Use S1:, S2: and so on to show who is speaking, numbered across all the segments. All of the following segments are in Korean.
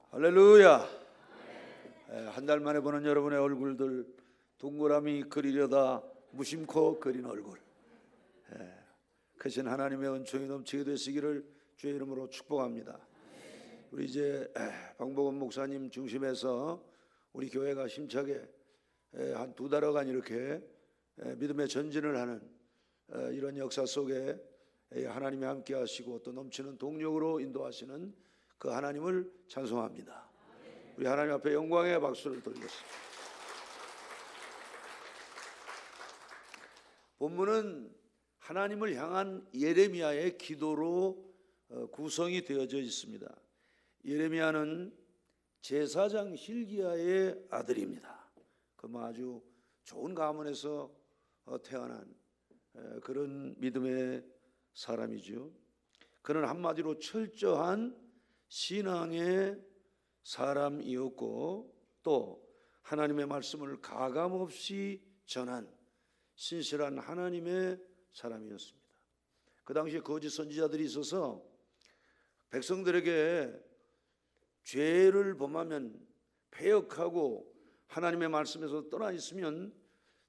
S1: 할렐루야. 한 달 만에 보는 여러분의 얼굴들, 동그라미 그리려다 무심코 그린 얼굴, 크신 하나님의 은총이 넘치게 되시기를 주의 이름으로 축복합니다. 우리 이제 방복원 목사님 중심에서 우리 교회가 힘차게 한 2달여간 이렇게 믿음의 전진을 하는 이런 역사 속에 하나님이 함께 하시고 또 넘치는 동력으로 인도하시는 그 하나님을 찬송합니다. 우리 하나님 앞에 영광의 박수를 돌리겠습니다. 본문은 하나님을 향한 예레미야의 기도로 구성이 되어져 있습니다. 예레미야는 제사장 hil기야의 아들입니다. 그 아주 좋은 가문에서 태어난 그런 믿음의 사람이죠. 그는 한마디로 철저한 신앙의 사람이었고 또 하나님의 말씀을 가감없이 전한 신실한 하나님의 사람이었습니다. 그 당시에 거짓 선지자들이 있어서 백성들에게 죄를 범하면 패역하고 하나님의 말씀에서 떠나 있으면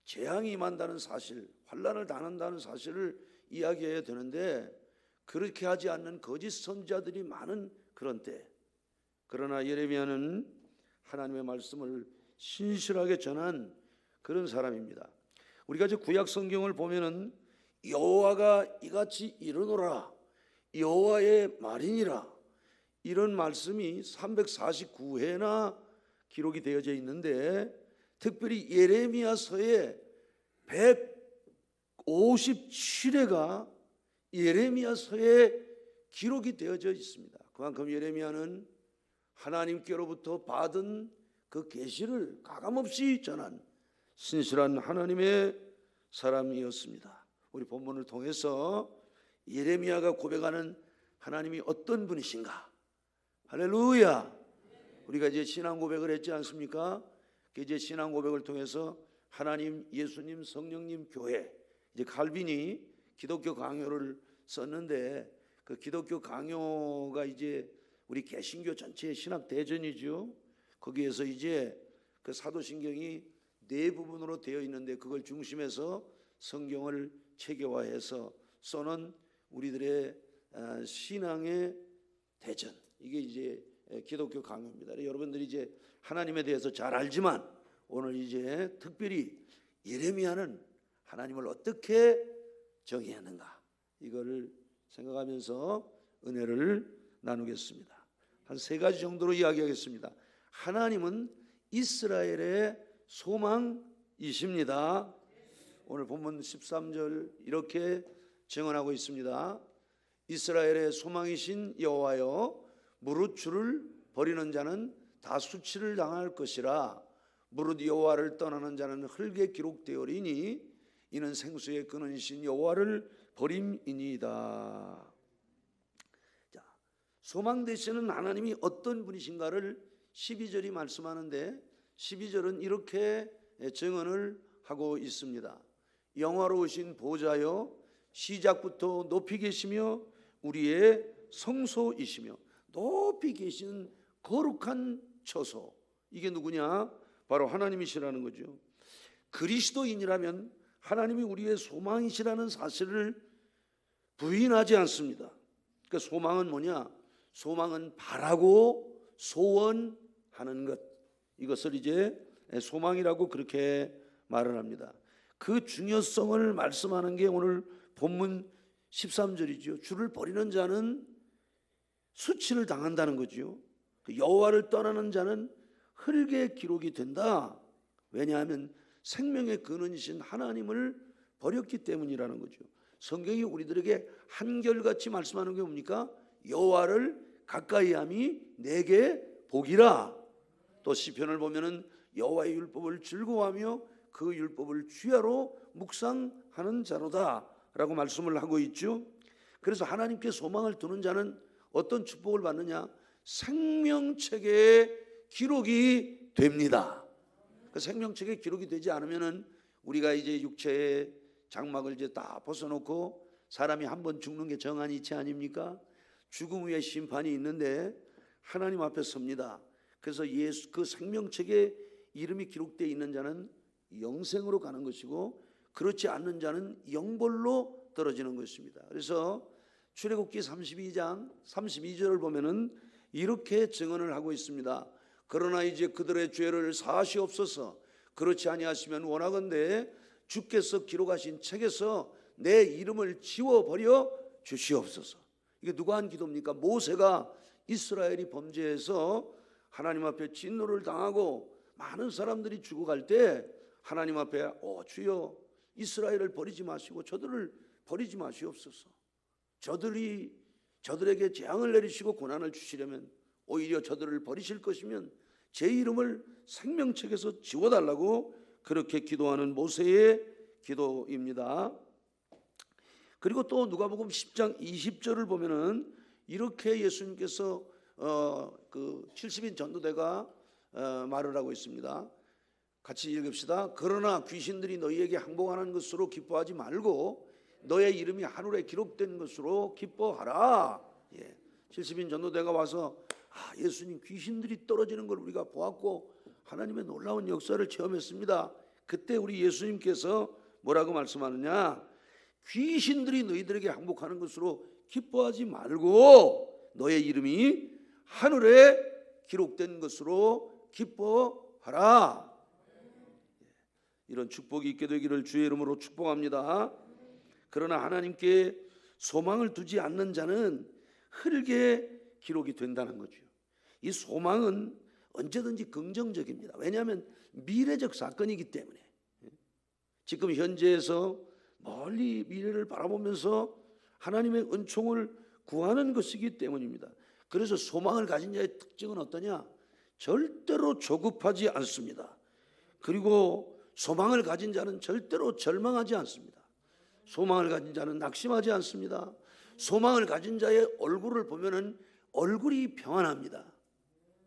S1: 재앙이 임한다는 사실, 환난을 당한다는 사실을 이야기해야 되는데 그렇게 하지 않는 거짓 선지자들이 많은 그런 때, 그러나 예레미야는 하나님의 말씀을 신실하게 전한 그런 사람입니다. 우리가 이제 구약 성경을 보면은 여호와가 이같이 이르노라, 여호와의 말이니라, 이런 말씀이 349회나 기록이 되어져 있는데 특별히 예레미야서에 157회가 예레미야서에 기록이 되어져 있습니다. 그만큼 예레미야는 하나님께로부터 받은 그 계시를 가감없이 전한 신실한 하나님의 사람이었습니다. 우리 본문을 통해서 예레미야가 고백하는 하나님이 어떤 분이신가? 할렐루야. 우리가 이제 신앙 고백을 했지 않습니까? 이제 신앙 고백을 통해서 하나님, 예수님, 성령님, 교회, 이제 칼빈이 기독교 강요를 썼는데 그 기독교 강요가 이제 우리 개신교 전체의 신학 대전이죠. 거기에서 이제 그 사도신경이 4부분으로 되어 있는데 그걸 중심해서 성경을 체계화해서 써는 우리들의 신앙의 대전, 이게 이제 기독교 강요입니다. 여러분들이 이제 하나님에 대해서 잘 알지만 오늘 이제 특별히 예레미야는 하나님을 어떻게 정의했는가, 이거를 생각하면서 은혜를 나누겠습니다. 한 3가지 정도로 이야기하겠습니다. 하나님은 이스라엘의 소망이십니다. 오늘 본문 13절 이렇게 증언하고 있습니다. 이스라엘의 소망이신 여호와여, 무릇 주를 버리는 자는 다 수치를 당할 것이라. 무릇 여호와를 떠나는 자는 흙에 기록되어리니 이는 생수의 근원이신 여호와를 버림이니이다. 자, 소망 되시는 하나님이 어떤 분이신가를 12절이 말씀하는데 12절은 이렇게 증언을 하고 있습니다. 영화로우신 보좌여, 시작부터 높이 계시며 우리의 성소이시며, 높이 계신 거룩한 처소, 이게 누구냐? 바로 하나님이시라는 거죠. 그리스도인이라면 하나님이 우리의 소망이시라는 사실을 부인하지 않습니다. 그 소망은 뭐냐? 소망은 바라고 소원하는 것, 이것을 이제 소망이라고 그렇게 말을 합니다. 그 중요성을 말씀하는 게 오늘 본문 13절이죠. 주를 버리는 자는 수치를 당한다는 거죠. 여호와를 떠나는 자는 흙에 기록이 된다. 왜냐하면 생명의 근원이신 하나님을 버렸기 때문이라는 거죠. 성경이 우리들에게 한결같이 말씀하는 게 뭡니까? 여호와를 가까이함이 내게 복이라. 또 시편을 보면은 여호와의 율법을 즐거워하며 그 율법을 주야로 묵상하는 자로다 라고 말씀을 하고 있죠. 그래서 하나님께 소망을 두는 자는 어떤 축복을 받느냐? 생명책에 기록이 됩니다. 그 생명책에 기록이 되지 않으면은 우리가 이제 육체의 장막을 이제 다 벗어놓고 사람이 한번 죽는 게 정한 이치 아닙니까? 죽음 후에 심판이 있는데 하나님 앞에 섭니다. 그래서 예수 그 생명책에 이름이 기록되어 있는 자는 영생으로 가는 것이고 그렇지 않는 자는 영벌로 떨어지는 것입니다. 그래서 출애굽기 32장 32절을 보면은 이렇게 증언을 하고 있습니다. 그러나 이제 그들의 죄를 사하시옵소서. 그렇지 아니하시면 원하건대 주께서 기록하신 책에서 내 이름을 지워버려 주시옵소서. 이게 누가 한 기도입니까? 모세가 이스라엘이 범죄해서 하나님 앞에 진노를 당하고 많은 사람들이 죽어갈 때 하나님 앞에 주여 이스라엘을 버리지 마시고 저들을 버리지 마시옵소서. 저들에게 재앙을 내리시고 고난을 주시려면 오히려 저들을 버리실 것이면 제 이름을 생명책에서 지워달라고 그렇게 기도하는 모세의 기도입니다. 그리고 또 누가복음 10장 20절을 보면은 이렇게 예수님께서 그 70인 전도대가 말을 하고 있습니다. 같이 읽읍시다. 그러나 귀신들이 너희에게 항복하는 것으로 기뻐하지 말고 너의 이름이 하늘에 기록된 것으로 기뻐하라. 70인 전도대가 와서 예수님 귀신들이 떨어지는 걸 우리가 보았고 하나님의 놀라운 역사를 체험했습니다. 그때 우리 예수님께서 뭐라고 말씀하느냐? 귀신들이 너희들에게 항복하는 것으로 기뻐하지 말고 너의 이름이 하늘에 기록된 것으로 기뻐하라. 이런 축복이 있게 되기를 주의 이름으로 축복합니다. 그러나 하나님께 소망을 두지 않는 자는 흙에 기록이 된다는 거죠. 이 소망은 언제든지 긍정적입니다. 왜냐하면 미래적 사건이기 때문에. 지금 현재에서 멀리 미래를 바라보면서 하나님의 은총을 구하는 것이기 때문입니다. 그래서 소망을 가진 자의 특징은 어떠냐? 절대로 조급하지 않습니다. 그리고 소망을 가진 자는 절대로 절망하지 않습니다. 소망을 가진 자는 낙심하지 않습니다. 소망을 가진 자의 얼굴을 보면은 얼굴이 평안합니다.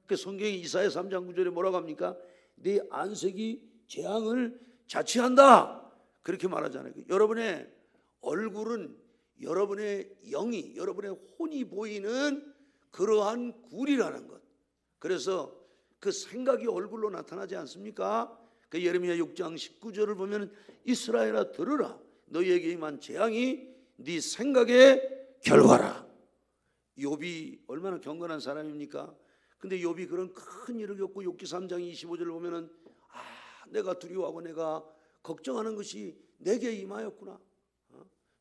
S1: 그 성경이 이사야 3장 9절에 뭐라고 합니까? 네 안색이 재앙을 자취한다. 그렇게 말하잖아요. 여러분의 얼굴은 여러분의 영이, 여러분의 혼이 보이는 그러한 굴이라는 것. 그래서 그 생각이 얼굴로 나타나지 않습니까? 그 예레미야 6장 19절을 보면 이스라엘아 들으라. 너희에게 임한 재앙이 네 생각의 결과라. 욥이 얼마나 경건한 사람입니까? 근데 욥이 그런 큰 일을 겪고 욥기 3장 25절을 보면은 내가 두려워하고 내가 걱정하는 것이 내게 임하였구나.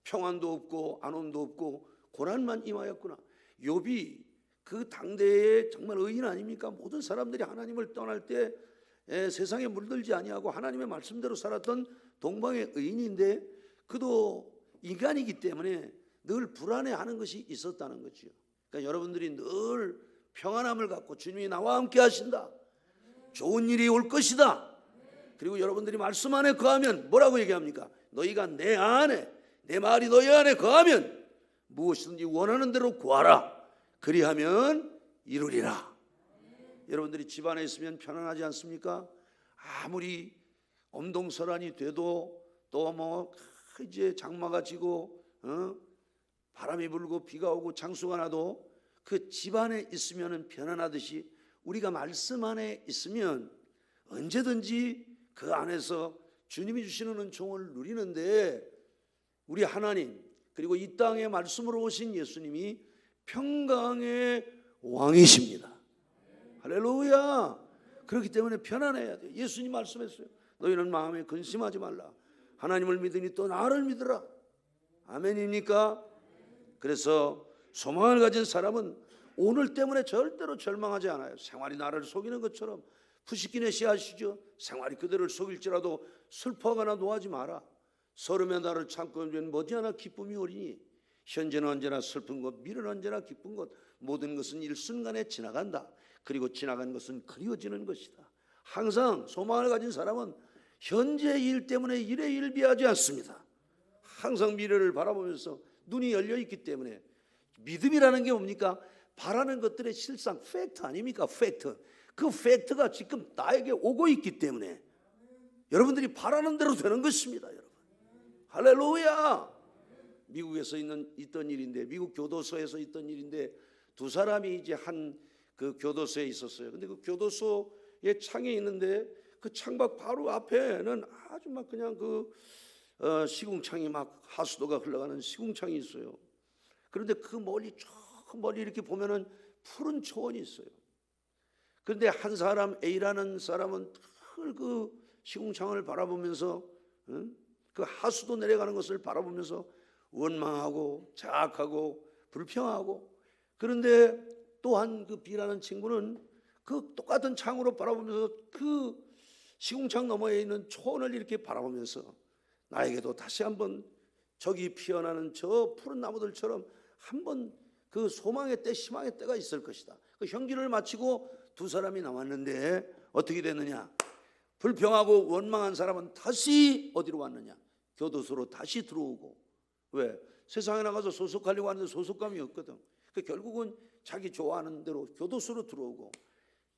S1: 평안도 없고 안온도 없고 고난만 임하였구나. 욥이 그 당대의 정말 의인 아닙니까? 모든 사람들이 하나님을 떠날 때 세상에 물들지 아니하고 하나님의 말씀대로 살았던 동방의 의인인데 그도 인간이기 때문에 늘 불안해하는 것이 있었다는 거죠. 그러니까 여러분들이 늘 평안함을 갖고 주님이 나와 함께 하신다. 좋은 일이 올 것이다. 그리고 여러분들이 말씀 안에 거하면 뭐라고 얘기합니까? 너희가 내 안에, 내 말이 너희 안에 거하면 무엇이든지 원하는 대로 구하라. 그리하면 이루리라. 여러분들이 집안에 있으면 편안하지 않습니까? 아무리 엄동설한이 돼도 또 뭐 이제 장마가 지고 바람이 불고 비가 오고 장수가 나도 그 집안에 있으면 편안하듯이 우리가 말씀 안에 있으면 언제든지 그 안에서 주님이 주시는 은총을 누리는데 우리 하나님 그리고 이 땅에 말씀으로 오신 예수님이 평강의 왕이십니다. 할렐루야. 그렇기 때문에 편안해야 돼요. 예수님 말씀했어요. 너희는 마음에 근심하지 말라. 하나님을 믿으니 또 나를 믿으라. 아멘입니까? 그래서 소망을 가진 사람은 오늘 때문에 절대로 절망하지 않아요. 생활이 나를 속이는 것처럼 푸시킨에 시하시죠. 생활이 그대를 속일지라도 슬퍼하거나 노하지 마라. 서름의 날을 참고 머지않아 기쁨이 오리니 현재는 언제나 슬픈 것, 미래는 언제나 기쁜 것, 모든 것은 일순간에 지나간다. 그리고 지나간 것은 그리워지는 것이다. 항상 소망을 가진 사람은 현재 일 때문에 일에 일비하지 않습니다. 항상 미래를 바라보면서 눈이 열려 있기 때문에 믿음이라는 게 뭡니까? 바라는 것들의 실상 팩트 아닙니까? 팩트. 그 팩트가 지금 나에게 오고 있기 때문에 여러분들이 바라는 대로 되는 것입니다. 여러분. 할렐루야. 미국에서 있던 일인데 미국 교도소에서 있던 일인데 두 사람이 이제 한 그 교도소에 있었어요. 근데 그 교도소에 창이 있는데 그 창밖 바로 앞에는 아주 막 그냥 시궁창이 막 하수도가 흘러가는 시궁창이 있어요. 그런데 그 멀리 저 멀리 이렇게 보면은 푸른 초원이 있어요. 그런데 한 사람 A라는 사람은 늘 그 시궁창을 바라보면서 그 하수도 내려가는 것을 바라보면서 원망하고 자악하고 불평하고, 그런데 또한 그 B라는 친구는 그 똑같은 창으로 바라보면서 그 시궁창 너머에 있는 초원을 이렇게 바라보면서 나에게도 다시 한번 저기 피어나는 저 푸른 나무들처럼 한번 그 소망의 때, 희망의 때가 있을 것이다. 그 형기를 마치고 두 사람이 남았는데 어떻게 됐느냐? 불평하고 원망한 사람은 다시 어디로 왔느냐? 교도소로 다시 들어오고. 왜? 세상에 나가서 소속하려고 하는데 소속감이 없거든. 그 결국은 자기 좋아하는 대로 교도소로 들어오고,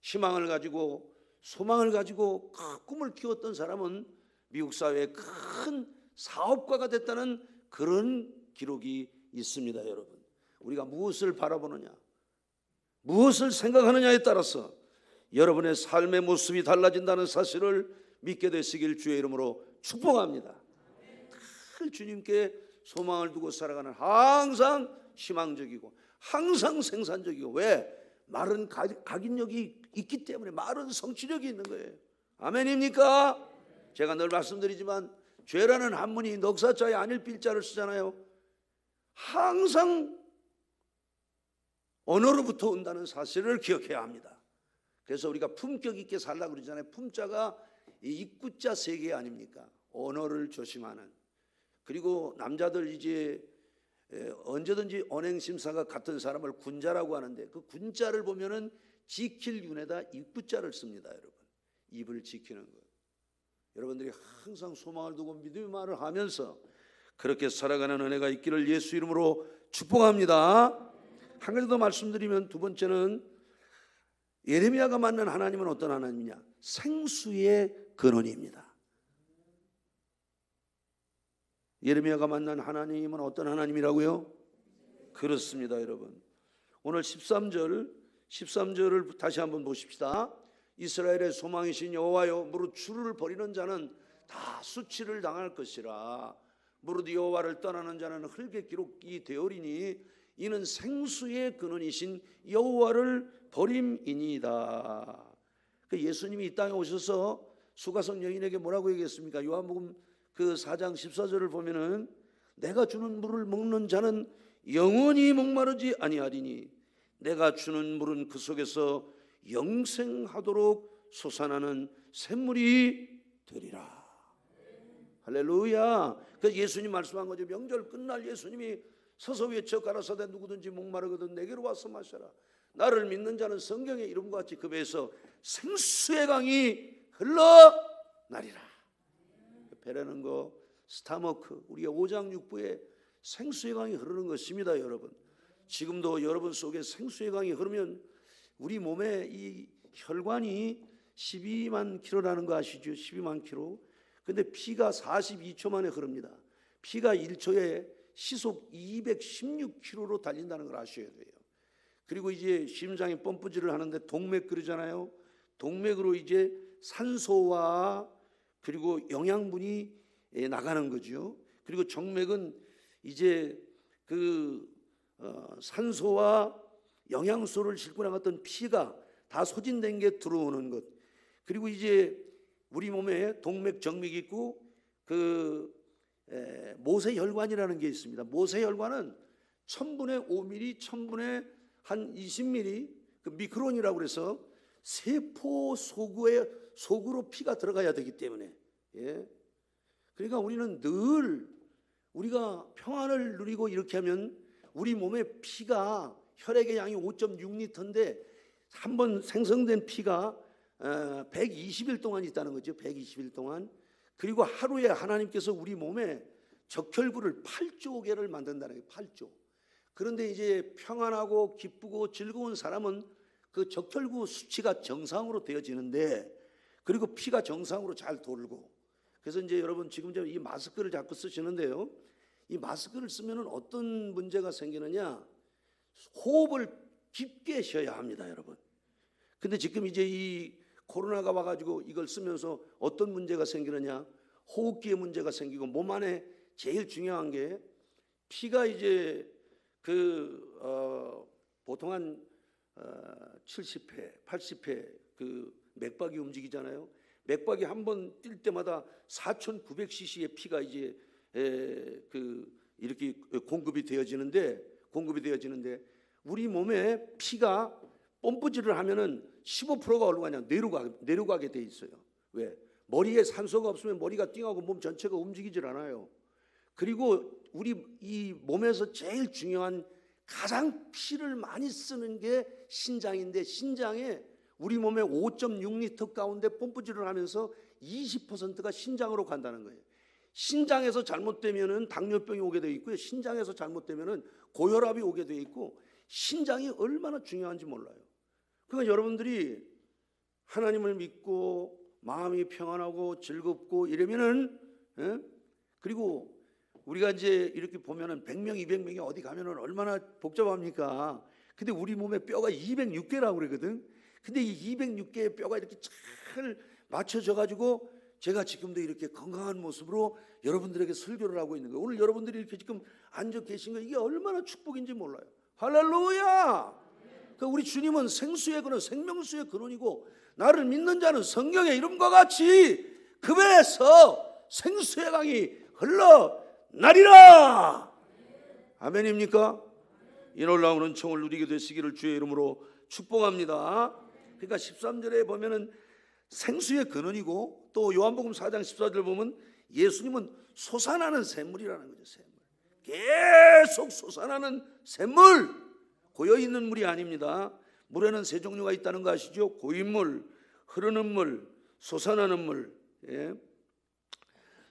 S1: 희망을 가지고 소망을 가지고 꿈을 키웠던 사람은 미국 사회의 큰 사업가가 됐다는 그런 기록이 있습니다. 여러분, 우리가 무엇을 바라보느냐, 무엇을 생각하느냐에 따라서 여러분의 삶의 모습이 달라진다는 사실을 믿게 되시길 주의 이름으로 축복합니다. 늘 주님께 소망을 두고 살아가는, 항상 희망적이고 항상 생산적이고, 왜? 말은 각인력이 있기 때문에, 말은 성취력이 있는 거예요. 아멘입니까? 제가 늘 말씀드리지만 죄라는 한문이 넉사자에 아닐 필자를 쓰잖아요. 항상 언어로부터 온다는 사실을 기억해야 합니다. 그래서 우리가 품격 있게 살라고 그러잖아요. 품자가 입구자 세계 아닙니까? 언어를 조심하는. 그리고 남자들 이제 언제든지 언행심사가 같은 사람을 군자라고 하는데, 그 군자를 보면은 지킬 윤에다 입구자를 씁니다. 여러분, 입을 지키는 것. 여러분들이 항상 소망을 두고 믿음의 말을 하면서 그렇게 살아가는 은혜가 있기를 예수 이름으로 축복합니다. 한 가지 더 말씀드리면, 두 번째는 예레미야가 만난 하나님은 어떤 하나님이냐? 생수의 근원입니다. 예레미야가 만난 하나님은 어떤 하나님이라고요? 그렇습니다. 여러분, 오늘 13절을 다시 한번 보십시다. 이스라엘의 소망이신 여호와여, 무릇 주를 버리는 자는 다 수치를 당할 것이라. 무릇 여호와를 떠나는 자는 흙의 기록이 되오리니 이는 생수의 근원이신 여호와를 버림이니이다. 예수님이 이 땅에 오셔서 수가성 여인에게 뭐라고 얘기했습니까? 요한복음 그 4장 14절을 보면은 내가 주는 물을 먹는 자는 영원히 목마르지 아니하리니 내가 주는 물은 그 속에서 영생하도록 솟아나는 샘물이 되리라. 할렐루야. 그 예수님 말씀한 거죠. 명절 끝날 예수님이 서서 외쳐 가라사대 누구든지 목마르거든 내게로 와서 마셔라. 나를 믿는 자는 성경의 이름과 같이 그 배에서 생수의 강이 흘러나리라. 배라는 거 스타머크, 우리가 5장 6부에 생수의 강이 흐르는 것입니다. 여러분, 지금도 여러분 속에 생수의 강이 흐르면 우리 몸에 이 혈관이 12만 킬로라는 거 아시죠? 12만 킬로. 근데 피가 42초 만에 흐릅니다. 피가 1초에 시속 216km로 달린다는 걸 아셔야 돼요. 그리고 이제 심장이 펌프질을 하는데 동맥 그러잖아요. 동맥으로 이제 산소와 그리고 영양분이 나가는 거죠. 그리고 정맥은 이제 산소와 영양소를 싣고 나갔던 피가 다 소진된 게 들어오는 것. 그리고 이제 우리 몸에 동맥, 정맥이 있고 모세혈관이라는 게 있습니다. 모세혈관은 1000분의 5mm, 1000분의 한 20mm 그 미크론이라고 그래서 세포 속으로 피가 들어가야 되기 때문에, 그러니까 우리는 늘 우리가 평안을 누리고 이렇게 하면 우리 몸에 피가 혈액의 양이 5.6리터인데 한 번 생성된 피가 120일 동안 있다는 거죠. 120일 동안. 그리고 하루에 하나님께서 우리 몸에 적혈구를 8조 개를 만든다는 거예요. 8조. 그런데 이제 평안하고 기쁘고 즐거운 사람은 그 적혈구 수치가 정상으로 되어지는데, 그리고 피가 정상으로 잘 돌고. 그래서 이제 여러분 지금 이 마스크를 자꾸 쓰시는데요, 이 마스크를 쓰면은 어떤 문제가 생기느냐? 호흡을 깊게 쉬어야 합니다. 여러분, 근데 지금 이제 이 코로나가 와가지고 이걸 쓰면서 어떤 문제가 생기느냐? 호흡기에 문제가 생기고 몸 안에 제일 중요한 게 피가 이제 보통 한 70회, 80회 그 맥박이 움직이잖아요. 맥박이 한 번 뛸 때마다 4,900cc의 피가 이제 이렇게 공급이 되어지는데 우리 몸에 피가 펌프질을 하면은 15%가 어디로 가냐? 내려가게 돼 있어요. 왜? 머리에 산소가 없으면 머리가 띵하고 몸 전체가 움직이질 않아요. 그리고 우리 이 몸에서 제일 중요한 가장 피를 많이 쓰는 게 신장인데, 신장에 우리 몸의 5.6리터 가운데 펌프질을 하면서 20%가 신장으로 간다는 거예요. 신장에서 잘못되면은 당뇨병이 오게 돼 있고요. 신장에서 잘못되면은 고혈압이 오게 돼 있고, 신장이 얼마나 중요한지 몰라요. 그러니까 여러분들이 하나님을 믿고 마음이 평안하고 즐겁고 이러면은, 그리고 우리가 이제 이렇게 보면은 100명, 200명이 어디 가면은 얼마나 복잡합니까? 근데 우리 몸에 뼈가 206개라고 그러거든. 근데 이 206개의 뼈가 이렇게 잘 맞춰져 가지고 제가 지금도 이렇게 건강한 모습으로 여러분들에게 설교를 하고 있는 거예요. 오늘 여러분들이 이렇게 지금 앉아 계신 거 이게 얼마나 축복인지 몰라요. 할렐루야! 그 우리 주님은 생수의 근원, 생명수의 근원이고, 나를 믿는 자는 성경의 이름과 같이 그 배에서 생수의 강이 흘러나리라. 아멘입니까? 이 놀라운 은총을 누리게 되시기를 주의 이름으로 축복합니다. 그러니까 13절에 보면은 생수의 근원이고, 또 요한복음 4장 14절 보면 예수님은 솟아나는 샘물이라는 거죠. 샘물. 계속 솟아나는 샘물. 고여있는 물이 아닙니다. 물에는 세 종류가 있다는 거 아시죠? 고인물, 흐르는 물, 솟아나는 물. 예.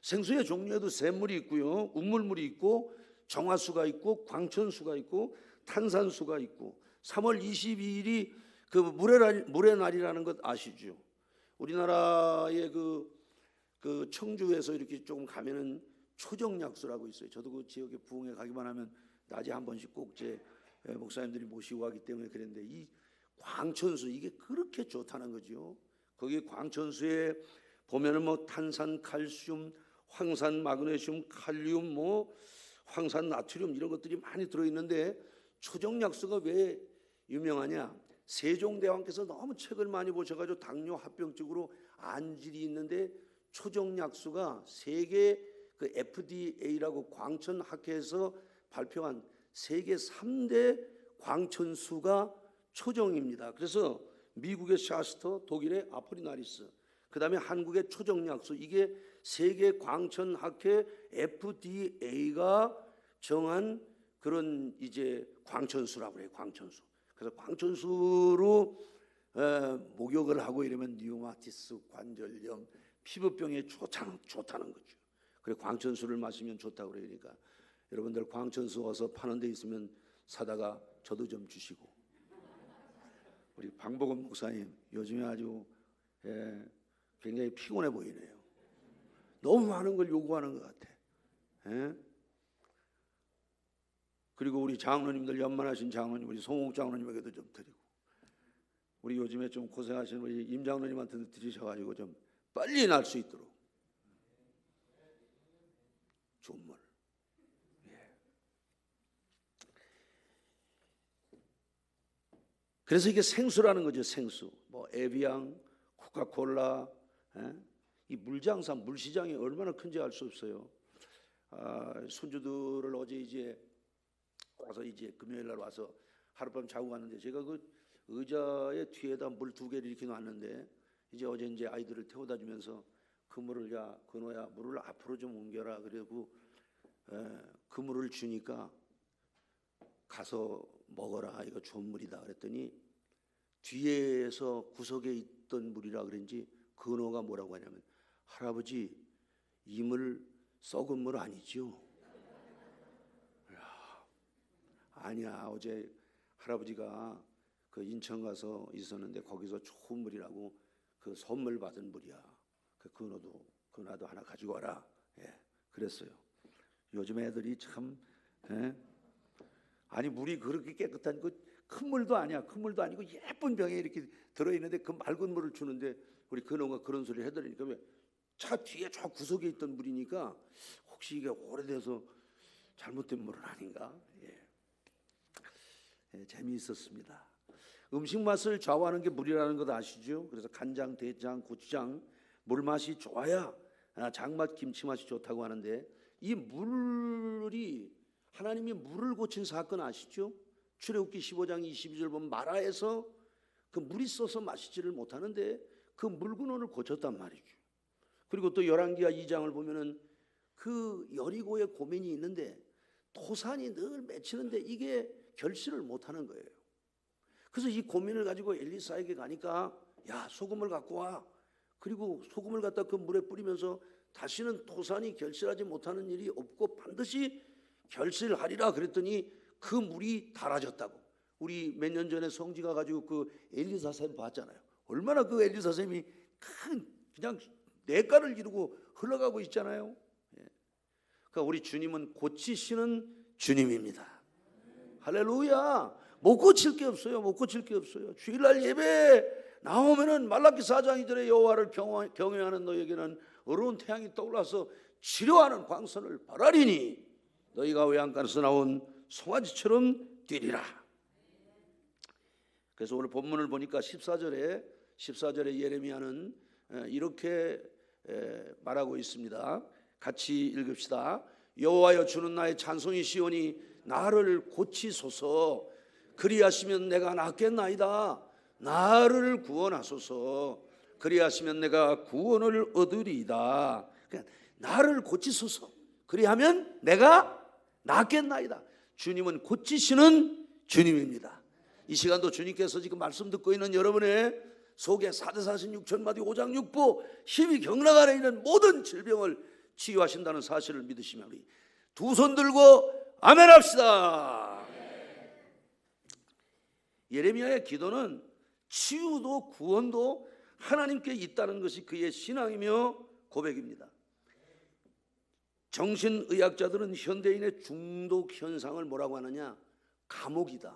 S1: 생수의 종류에도 샘물이 있고요, 운물물이 있고, 정화수가 있고, 광천수가 있고, 탄산수가 있고. 3월 22일이 그 물의 날이라는 것 아시죠? 우리나라의 그 청주에서 이렇게 조금 가면은 초정약수라고 있어요. 저도 그 지역에 부흥회 가기만 하면 낮에 한 번씩 꼭 제 목사님들이 모시고 가기 때문에 그랬는데, 이 광천수 이게 그렇게 좋다는 거죠. 거기 광천수에 보면은 뭐 탄산, 칼슘, 황산, 마그네슘, 칼륨, 뭐 황산, 나트륨 이런 것들이 많이 들어 있는데, 초정약수가 왜 유명하냐? 세종대왕께서 너무 책을 많이 보셔가지고 당뇨 합병증으로 안질이 있는데, 초정약수가 세계 그 FDA라고 광천학회에서 발표한 세계 3대 광천수가 초정입니다. 그래서 미국의 샤스터, 독일의 아포리나리스, 그 다음에 한국의 초정약수, 이게 세계 광천학회 FDA가 정한 그런 이제 광천수라고 해요. 광천수. 그래서 광천수로 목욕을 하고 이러면 류마티스, 관절염, 피부병에 좋다는 거죠. 그래 광천수를 마시면 좋다고 그러니까 여러분들 광천수 어서 파는 데 있으면 사다가 저도 좀 주시고. 우리 방복원 목사님 요즘에 아주 굉장히 피곤해 보이네요. 너무 많은 걸 요구하는 것 같아. 그리고 우리 장로님들, 연만하신 장로님, 우리 송옥 장로님에게도 좀 드리고, 우리 요즘에 좀 고생하시는 우리 임 장로님한테도 드리셔가지고 좀 빨리 날 수 있도록 좋은 물. 그래서 이게 생수라는 거죠. 생수. 뭐 에비앙, 코카콜라, 이 물장사, 물시장이 얼마나 큰지 알 수 없어요. 손주들을 어제 이제 와서 이제 금요일 날 와서 하룻밤 자고 갔는데, 제가 그 의자의 뒤에다 물 2개를 이렇게 놨는데, 이제 어제 이제 아이들을 태워다 주면서 그 물을, 야 근호야 물을 앞으로 좀 옮겨라 그리고 그 물을 주니까 가서 먹어라, 이거 좋은 물이다 그랬더니, 뒤에서 구석에 있던 물이라 그런지 근호가 뭐라고 하냐면, 할아버지 이 물 썩은 물 아니죠? 아니야, 어제 할아버지가 그 인천 가서 있었는데 거기서 좋은 물이라고 그 선물 받은 물이야. 그 근호도 하나 가지고 와라. 예, 그랬어요. 요즘 애들이 참 아니 물이 그렇게 깨끗한 큰 물도 아니야. 큰 물도 아니고 예쁜 병에 이렇게 들어있는데 그 맑은 물을 주는데 우리 근호가 그런 소리를 해드리니까 왜 차 뒤에 저 구석에 있던 물이니까 혹시 이게 오래돼서 잘못된 물은 아닌가? 재미있었습니다. 음식 맛을 좌우하는 게 물이라는 것 아시죠? 그래서 간장, 대장, 고추장 물 맛이 좋아야 장맛, 김치 맛이 좋다고 하는데 이 물이 하나님이 물을 고친 사건 아시죠? 출애굽기 15장 22절 보면 마라에서 그 물이 써서 마시지를 못하는데 그 물근원을 고쳤단 말이죠. 그리고 또 열왕기하 2장을 보면은 그 여리고에 고민이 있는데 토산이 늘 맺히는데 이게 결실을 못하는 거예요. 그래서 이 고민을 가지고 엘리사에게 가니까 야 소금을 갖고 와. 그리고 소금을 갖다 그 물에 뿌리면서 다시는 토산이 결실하지 못하는 일이 없고 반드시 결실하리라 그랬더니 그 물이 달아졌다고. 우리 몇 년 전에 성지가 가지고 그 엘리사 샘 봤잖아요. 얼마나 그 엘리사 샘이 큰 그냥 내가를 이루고 흘러가고 있잖아요. 그러니까 우리 주님은 고치시는 주님입니다. 할렐루야. 못 고칠 게 없어요. 못 고칠 게 없어요. 주일날 예배 나오면은 말라기 4장 2절에 여호와를 경외하는 너에게는 어두운 태양이 떠올라서 치료하는 광선을 바라리니 너희가 외양간에서 나온 송아지처럼 뛰리라. 그래서 오늘 본문을 보니까 14절에 예레미야는 이렇게 말하고 있습니다. 같이 읽읍시다. 여호와여 주는 나의 찬송이시오니 나를 고치소서. 그리하시면 내가 낫겠나이다. 나를 구원하소서. 그리하시면 내가 구원을 얻으리이다. 그러니까 나를 고치소서. 그리하면 내가 낫겠나이다. 주님은 고치시는 주님입니다. 이 시간도 주님께서 지금 말씀 듣고 있는 여러분의 속에 4대 46천마디 5장 6부 힘이 경락 안에 있는 모든 질병을 치유하신다는 사실을 믿으시면 우리 두 손 들고 아멘 합시다. 예레미야의 기도는 치유도 구원도 하나님께 있다는 것이 그의 신앙이며 고백입니다. 정신의학자들은 현대인의 중독 현상을 뭐라고 하느냐? 감옥이다.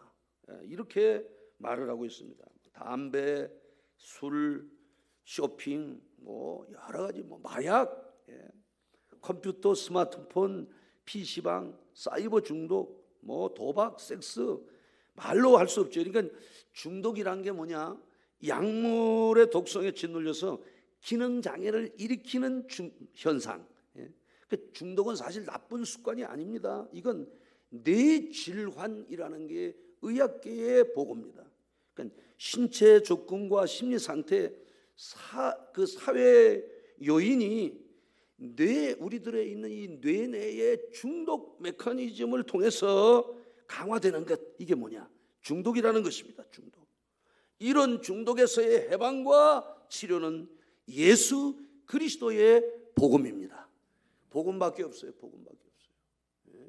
S1: 이렇게 말을 하고 있습니다. 담배, 술, 쇼핑, 여러 가지 마약, 컴퓨터, 스마트폰, PC방, 사이버 중독, 도박, 섹스 말로 할 수 없죠. 그러니까 중독이란 게 뭐냐? 약물의 독성에 짓눌려서 기능 장애를 일으키는 현상. 중독은 사실 나쁜 습관이 아닙니다. 이건 뇌질환이라는 게 의학계의 보고입니다. 그러니까 신체 조건과 심리 상태, 그 사회 요인이 우리들의 있는 이 뇌 내의 중독 메커니즘을 통해서 강화되는 것, 이게 뭐냐? 중독이라는 것입니다. 중독. 이런 중독에서의 해방과 치료는 예수 그리스도의 복음입니다. 복음밖에 없어요. 복음밖에 없어요.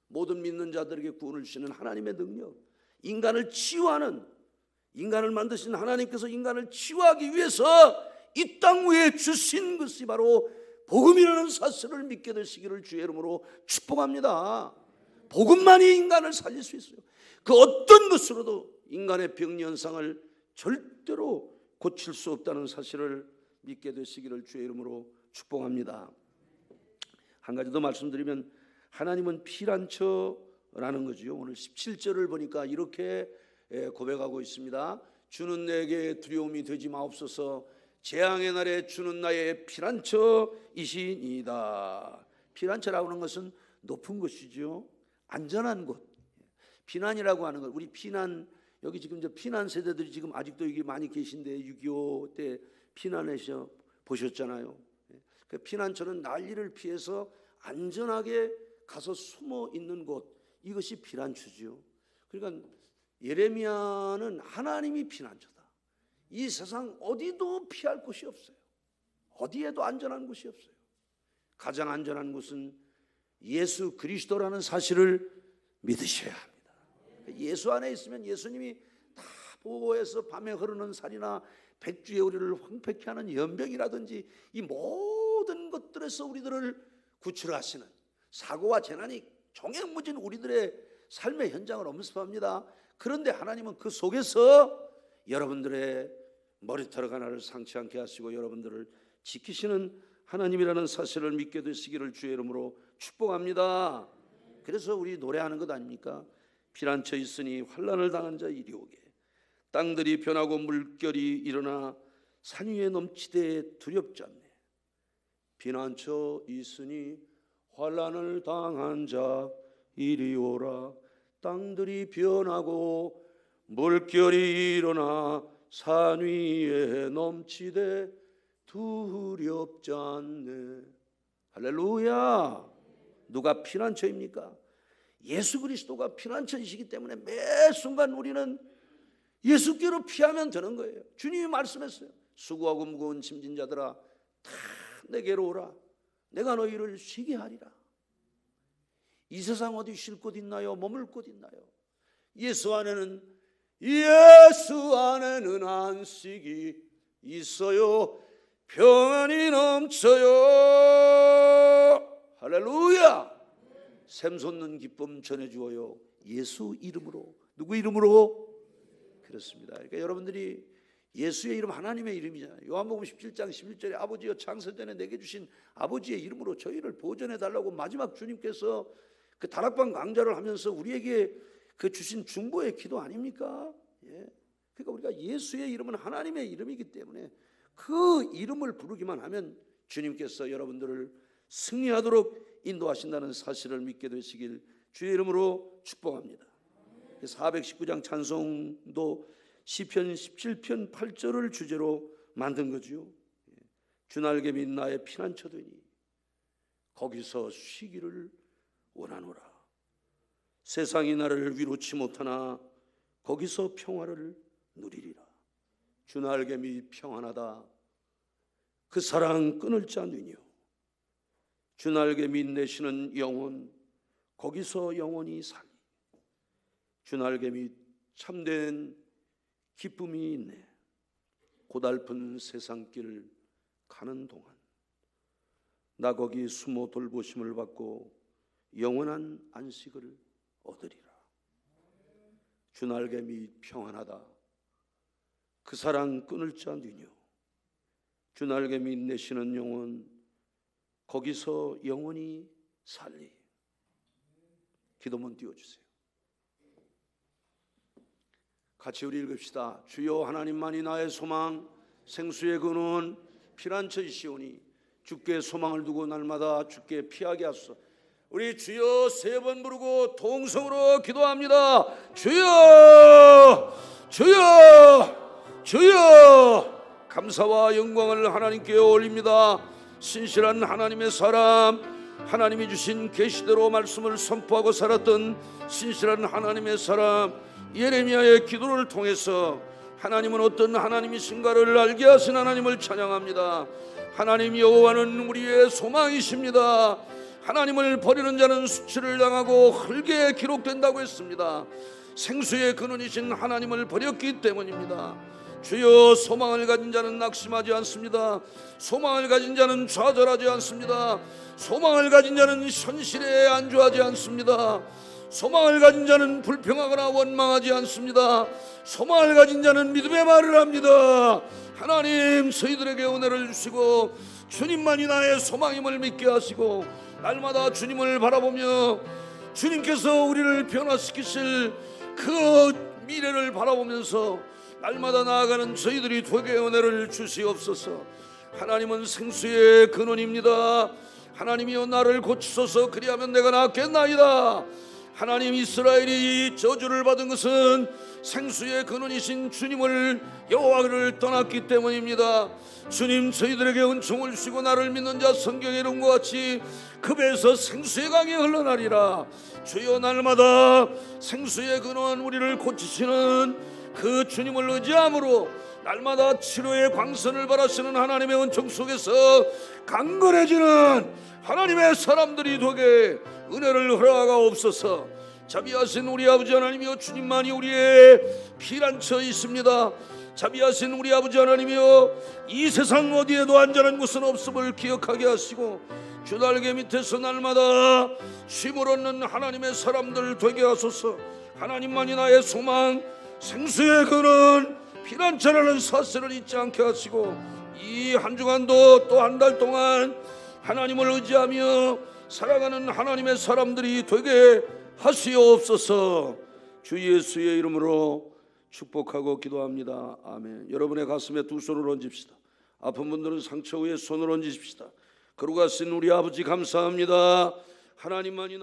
S1: 모든 믿는 자들에게 구원을 주시는 하나님의 능력, 인간을 치유하는, 인간을 만드신 하나님께서 인간을 치유하기 위해서 이 땅 위에 주신 것이 바로 복음이라는 사실을 믿게 되시기를 주의 이름으로 축복합니다. 복음만이 인간을 살릴 수 있어요. 그 어떤 것으로도 인간의 병연상을 절대로 고칠 수 없다는 사실을 믿게 되시기를 주의 이름으로 축복합니다. 한 가지 더 말씀드리면 하나님은 피난처라는 거죠. 오늘 17절을 보니까 이렇게 고백하고 있습니다. 주는 내게 두려움이 되지 마옵소서. 재앙의 날에 주는 나의 피난처이시니이다. 피난처라고 하는 것은 높은 곳이죠. 안전한 곳. 피난이라고 하는 것. 우리 피난, 여기 지금 피난 세대들이 지금 아직도 여기 많이 계신데 6.25 때 피난해서 보셨잖아요. 그 피난처는 난리를 피해서 안전하게 가서 숨어 있는 곳, 이것이 피난처죠. 그러니까 예레미야는 하나님이 피난처다. 이 세상 어디도 피할 곳이 없어요. 어디에도 안전한 곳이 없어요. 가장 안전한 곳은 예수 그리스도라는 사실을 믿으셔야 합니다. 예수 안에 있으면 예수님이 다 보호해서 밤에 흐르는 살이나 백주의 우리를 황폐케 하는 연병이라든지 이 모든 것들에서 우리들을 구출하시는, 사고와 재난이 종횡무진 우리들의 삶의 현장을 엄습합니다. 그런데 하나님은 그 속에서 여러분들의 머리털 하나를 상치 않게 하시고 여러분들을 지키시는 하나님이라는 사실을 믿게 되시기를 주의 이름으로 축복합니다. 그래서 우리 노래하는 것 아닙니까? 피난처 있으니 환난을 당한 자 이리 오게. 땅들이 변하고 물결이 일어나 산 위에 넘치되 두렵지 않네. 피난처 있으니 환난을 당한 자 이리 오라. 땅들이 변하고 물결이 일어나 산 위에 넘치되 두렵지 않네. 할렐루야. 누가 피난처입니까? 예수 그리스도가 피난처이시기 때문에 매 순간 우리는 예수께로 피하면 되는 거예요. 주님이 말씀했어요. 수고하고 무거운 짐진 자들아 다 내게로 오라. 내가 너희를 쉬게 하리라. 이 세상 어디 쉴 곳 있나요? 머물 곳 있나요? 예수 안에는 안식이 있어요. 평안이 넘쳐요. 할렐루야. 샘솟는 기쁨 전해주어요. 예수 이름으로. 누구 이름으로? 그렇습니다. 그러니까 여러분들이 예수의 이름 하나님의 이름이잖아요. 요한복음 17장 11절에 아버지여 창세전에 내게 주신 아버지의 이름으로 저희를 보존해 달라고 마지막 주님께서 그 다락방 강좌를 하면서 우리에게 그 주신 중보의 기도 아닙니까? 예. 그러니까 우리가 예수의 이름은 하나님의 이름이기 때문에 그 이름을 부르기만 하면 주님께서 여러분들을 승리하도록 인도하신다는 사실을 믿게 되시길 주의 이름으로 축복합니다. 419장 찬송도 시편 17편 8절을 주제로 만든 거죠. 주날개 및 나의 피난처 되니 거기서 쉬기를 원하노라. 세상이 나를 위로치 못하나 거기서 평화를 누리리라. 주날개 및 평안하다. 그 사랑 끊을 자 누니요. 주날개 및 내쉬는 영혼 거기서 영원히 살리. 주날개 및 참된 기쁨이 있네. 고달픈 세상길 가는 동안 나 거기 숨어 돌보심을 받고 영원한 안식을 얻으리라. 주날개 및 평안하다. 그 사랑 끊을 자 누니요. 주날개 및 내쉬는 영혼 거기서 영원히 살리. 기도문 띄워주세요. 같이 우리 읽읍시다. 주여 하나님만이 나의 소망 생수의 근원 피난처이시오니 주께 소망을 두고 날마다 주께 피하게 하소서. 우리 주여 세 번 부르고 동성으로 기도합니다. 주여 주여 주여. 감사와 영광을 하나님께 올립니다. 신실한 하나님의 사람, 하나님이 주신 계시대로 말씀을 선포하고 살았던 신실한 하나님의 사람 예레미야의 기도를 통해서 하나님은 어떤 하나님이신가를 알게 하신 하나님을 찬양합니다. 하나님 여호와는 우리의 소망이십니다. 하나님을 버리는 자는 수치를 당하고 흙에 기록된다고 했습니다. 생수의 근원이신 하나님을 버렸기 때문입니다. 주여 소망을 가진 자는 낙심하지 않습니다. 소망을 가진 자는 좌절하지 않습니다. 소망을 가진 자는 현실에 안주하지 않습니다. 소망을 가진 자는 불평하거나 원망하지 않습니다. 소망을 가진 자는 믿음의 말을 합니다. 하나님 저희들에게 은혜를 주시고 주님만이 나의 소망임을 믿게 하시고 날마다 주님을 바라보며 주님께서 우리를 변화시키실 그 미래를 바라보면서 날마다 나아가는 저희들이 되게 은혜를 주시옵소서. 하나님은 생수의 근원입니다. 하나님이여 나를 고치소서. 그리하면 내가 낫겠나이다. 하나님 이스라엘이 저주를 받은 것은 생수의 근원이신 주님을 여호와를 떠났기 때문입니다. 주님 저희들에게 은총을 주시고 나를 믿는 자 성경에 이룬 것 같이 그 배에서 생수의 강이 흘러나리라. 주여 날마다 생수의 근원 우리를 고치시는 그 주님을 의지함으로 날마다 치료의 광선을 바라시는 하나님의 은총 속에서 강건해지는 하나님의 사람들이 되게 은혜를 허락하옵소서. 자비하신 우리 아버지 하나님이여 주님만이 우리의 피난처 있습니다. 자비하신 우리 아버지 하나님이여 이 세상 어디에도 안전한 곳은 없음을 기억하게 하시고 주 날개 밑에서 날마다 쉼을 얻는 하나님의 사람들 되게 하소서. 하나님만이 나의 소망, 생수의 근원, 피난처라는 사실을 잊지 않게 하시고 이 한 주간도 또 한 달 동안 하나님을 의지하며 살아가는 하나님의 사람들이 되게 하시옵소서. 주 예수의 이름으로 축복하고 기도합니다. 아멘. 여러분의 가슴에 두 손을 얹읍시다. 아픈 분들은 상처 위에 손을 얹으십시다. 거룩하신 우리 아버지 감사합니다. 하나님만이